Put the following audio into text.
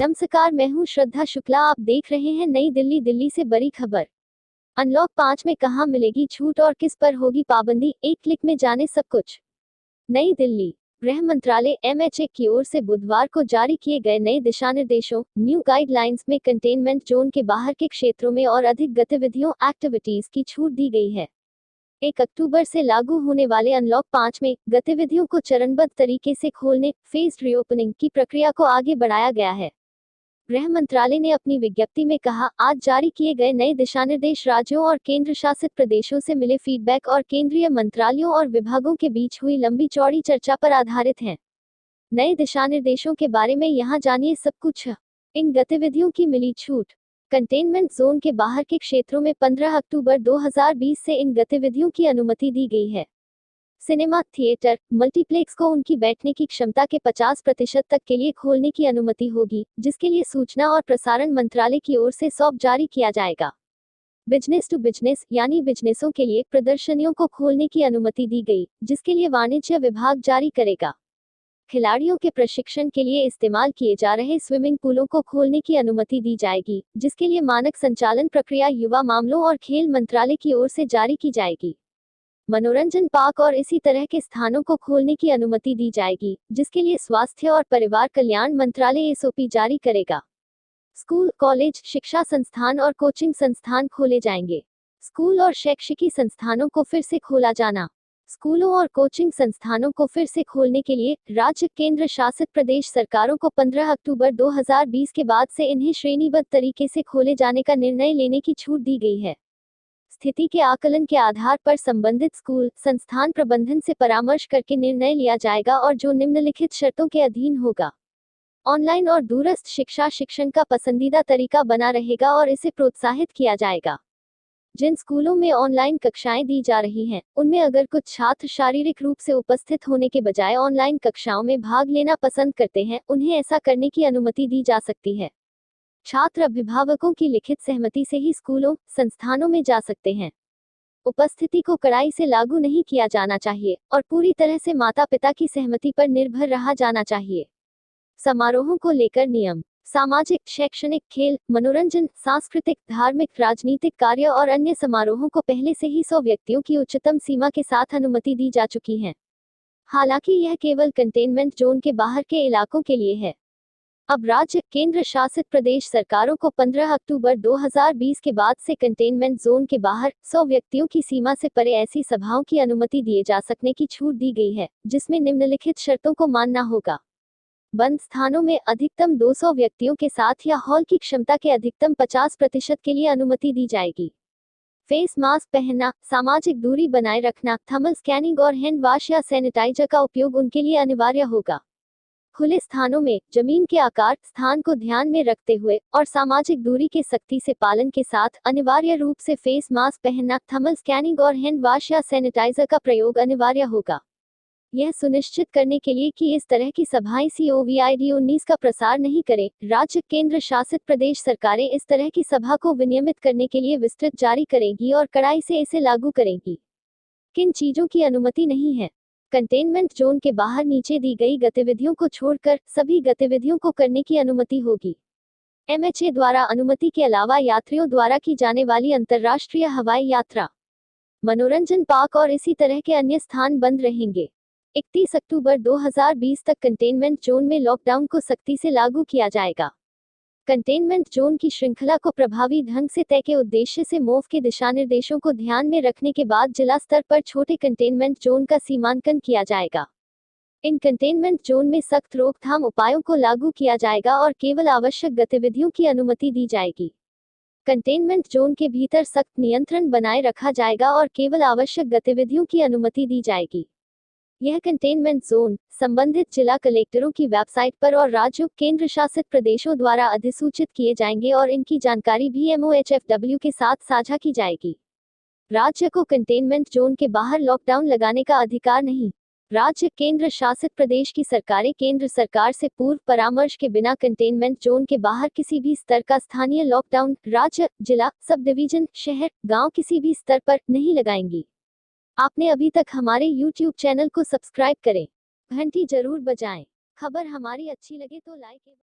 नमस्कार, मैं हूं श्रद्धा शुक्ला। आप देख रहे हैं नई दिल्ली। दिल्ली से बड़ी खबर। अनलॉक 5 में कहां मिलेगी छूट और किस पर होगी पाबंदी, एक क्लिक में जाने सब कुछ। नई दिल्ली। गृह मंत्रालय एमएचए की ओर से बुधवार को जारी किए गए नए दिशानिर्देशों न्यू गाइडलाइंस में कंटेनमेंट जोन के बाहर के क्षेत्रों में और अधिक गतिविधियों एक्टिविटीज की छूट दी गई है। 1 अक्टूबर से लागू होने वाले अनलॉक 5 में गतिविधियों को चरणबद्ध तरीके से खोलने फेज्ड रीओपनिंग की प्रक्रिया को आगे बढ़ाया गया है। गृह मंत्रालय ने अपनी विज्ञप्ति में कहा, आज जारी किए गए नए दिशानिर्देश राज्यों और केंद्र शासित प्रदेशों से मिले फीडबैक और केंद्रीय मंत्रालयों और विभागों के बीच हुई लंबी चौड़ी चर्चा पर आधारित हैं। नए दिशानिर्देशों के बारे में यहाँ जानिए सब कुछ। इन गतिविधियों की मिली छूट। कंटेनमेंट जोन के बाहर के क्षेत्रों में 15 अक्टूबर 2020 से इन गतिविधियों की अनुमति दी गई है। सिनेमा, थिएटर, मल्टीप्लेक्स को उनकी बैठने की क्षमता के 50% तक के लिए खोलने की अनुमति होगी, जिसके लिए सूचना और प्रसारण मंत्रालय की ओर से सॉफ्ट जारी किया जाएगा। बिजनेस टू बिजनेस यानी बिजनेसों के लिए प्रदर्शनियों को खोलने की अनुमति दी गई, जिसके लिए वाणिज्य विभाग जारी करेगा। खिलाड़ियों के प्रशिक्षण के लिए इस्तेमाल किए जा रहे स्विमिंग पूलों को खोलने की अनुमति दी जाएगी, जिसके लिए मानक संचालन प्रक्रिया युवा मामलों और खेल मंत्रालय की ओर से जारी की जाएगी। मनोरंजन पार्क और इसी तरह के स्थानों को खोलने की अनुमति दी जाएगी, जिसके लिए स्वास्थ्य और परिवार कल्याण मंत्रालय एसओपी जारी करेगा। स्कूल, कॉलेज, शिक्षा संस्थान और कोचिंग संस्थान खोले जाएंगे। स्कूल और शैक्षिकी संस्थानों को फिर से खोला जाना। स्कूलों और कोचिंग संस्थानों को फिर से खोलने के लिए राज्य केंद्र शासित प्रदेश सरकारों को 15 अक्टूबर 2020 के बाद से इन्हें श्रेणीबद्ध तरीके से खोले जाने का निर्णय लेने की छूट दी गई है। स्थिति के आकलन के आधार पर संबंधित स्कूल संस्थान प्रबंधन से परामर्श करके निर्णय लिया जाएगा और जो निम्नलिखित शर्तों के अधीन होगा। ऑनलाइन और दूरस्थ शिक्षा शिक्षण का पसंदीदा तरीका बना रहेगा और इसे प्रोत्साहित किया जाएगा। जिन स्कूलों में ऑनलाइन कक्षाएं दी जा रही हैं, उनमें अगर कुछ छात्र शारीरिक रूप से उपस्थित होने के बजाय ऑनलाइन कक्षाओं में भाग लेना पसंद करते हैं, उन्हें ऐसा करने की अनुमति दी जा सकती है। छात्र अभिभावकों की लिखित सहमति से ही स्कूलों संस्थानों में जा सकते हैं। उपस्थिति को कड़ाई से लागू नहीं किया जाना चाहिए और पूरी तरह से माता पिता की सहमति पर निर्भर रहा जाना चाहिए। समारोहों को लेकर नियम। सामाजिक, शैक्षणिक, खेल, मनोरंजन, सांस्कृतिक, धार्मिक, राजनीतिक कार्य और अन्य समारोहों को पहले से ही 100 व्यक्तियों की उच्चतम सीमा के साथ अनुमति दी जा चुकी है। हालांकि यह केवल कंटेनमेंट जोन के बाहर के इलाकों के लिए है। अब राज्य केंद्र शासित प्रदेश सरकारों को 15 अक्टूबर 2020 के बाद से कंटेनमेंट जोन के बाहर 100 व्यक्तियों की सीमा से परे ऐसी सभाओं की अनुमति दिए जा सकने की छूट दी गई है, जिसमें निम्नलिखित शर्तों को मानना होगा। बंद स्थानों में अधिकतम 200 व्यक्तियों के साथ या हॉल की क्षमता के अधिकतम 50% के लिए अनुमति दी जाएगी। फेस मास्क पहनना, सामाजिक दूरी बनाए रखना, थर्मल स्कैनिंग और हैंड वॉश या सैनिटाइजर का उपयोग उनके लिए अनिवार्य होगा। खुले स्थानों में जमीन के आकार, स्थान को ध्यान में रखते हुए और सामाजिक दूरी के सख्ती से पालन के साथ अनिवार्य रूप से फेस मास्क पहनना, थर्मल स्कैनिंग और हैंड वॉश या सैनिटाइजर का प्रयोग अनिवार्य होगा। यह सुनिश्चित करने के लिए कि इस तरह की सभाएं COVID-19 का प्रसार नहीं करें, राज्य केंद्र शासित प्रदेश सरकारें इस तरह की सभा को विनियमित करने के लिए विस्तृत जारी करेंगी और कड़ाई से इसे लागू करेंगी। किन चीजों की अनुमति नहीं है? कंटेनमेंट जोन के बाहर नीचे दी गई गतिविधियों को छोड़कर सभी गतिविधियों को करने की अनुमति होगी। एमएचए द्वारा अनुमति के अलावा यात्रियों द्वारा की जाने वाली अंतर्राष्ट्रीय हवाई यात्रा, मनोरंजन पार्क और इसी तरह के अन्य स्थान बंद रहेंगे। 31 अक्टूबर 2020 तक कंटेनमेंट जोन में लॉकडाउन को सख्ती से लागू किया जाएगा। कंटेनमेंट जोन की श्रृंखला को प्रभावी ढंग से तय के उद्देश्य से MOF के दिशानिर्देशों को ध्यान में रखने के बाद जिला स्तर पर छोटे कंटेनमेंट जोन का सीमांकन किया जाएगा। इन कंटेनमेंट जोन में सख्त रोकथाम उपायों को लागू किया जाएगा और केवल आवश्यक गतिविधियों की अनुमति दी जाएगी। कंटेनमेंट जोन के भीतर सख्त नियंत्रण बनाए रखा जाएगा और केवल आवश्यक गतिविधियों की अनुमति दी जाएगी। यह कंटेनमेंट जोन संबंधित जिला कलेक्टरों की वेबसाइट पर और राज्यों केंद्र शासित प्रदेशों द्वारा अधिसूचित किए जाएंगे और इनकी जानकारी भी MOHFW के साथ साझा की जाएगी। राज्य को कंटेनमेंट जोन के बाहर लॉकडाउन लगाने का अधिकार नहीं। राज्य केंद्र शासित प्रदेश की सरकारें केंद्र सरकार से पूर्व परामर्श के बिना कंटेनमेंट जोन के बाहर किसी भी स्तर का स्थानीय लॉकडाउन राज्य, जिला, सब डिवीजन, शहर, गांव किसी भी स्तर पर नहीं लगाएंगी। आपने अभी तक हमारे YouTube चैनल को सब्सक्राइब करें, घंटी जरूर बजाएं। खबर हमारी अच्छी लगे तो लाइक